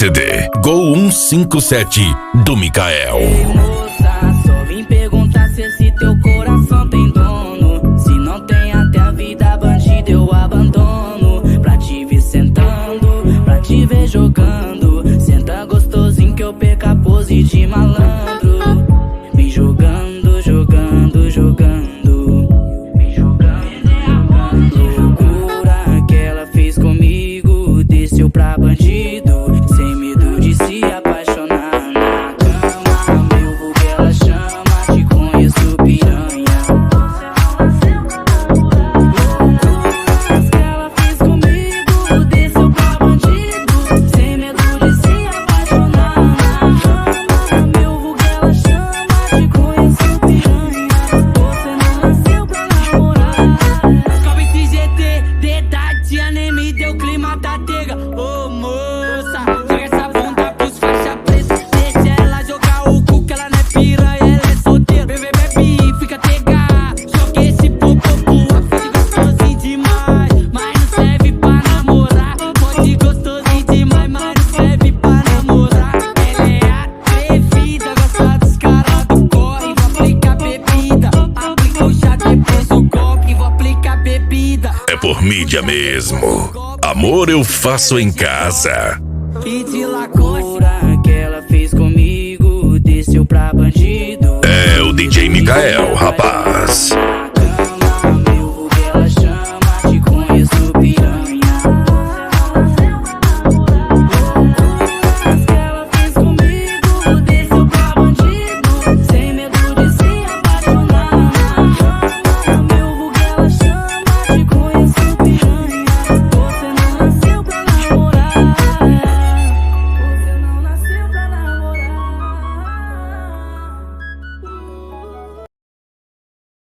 CD Gol 157 do Mikael. Ei, moça, só vim perguntar se esse teu coração tem dono. Se não tem, até a vida bandida eu abandono. Pra te ver sentando, pra te ver jogando. Senta gostosinho que eu perco a pose de malandro. Vem jogando, jogando, jogando. Vem jogando, loucura que ela fez comigo. Desceu pra bandido, sem medo de se apaixonar na cama. Meu vulgo ela chama, te conheço piranha. Loucuras que ela fez comigo. Desceu pra bandido, sem medo de se apaixonar na cama. Meu vulgo ela chama, te conheço piranha. Você não nasceu pra namorar. Escola esse GT, dedadinha nem me deu clima da tega. Ô moça, joga essa bunda pros faixa preta. Deixa ela jogar o cu que ela não é piranha, ela é solteira. Bebê, bebe, fica tega. Joga esse popô, pode gostosinho demais, mas não serve pra namorar. Pode gostosinho demais, mas não serve pra namorar. Ela é atrevida, gosta dos caras do corre. Vou aplicar bebida, aplica o chá, depois o coque. Vou aplicar bebida. É por mídia mesmo. Amor eu faço em casa. E de loucura que ela fez comigo. Desceu pra bandido. É o DJ Mikael, rapaz.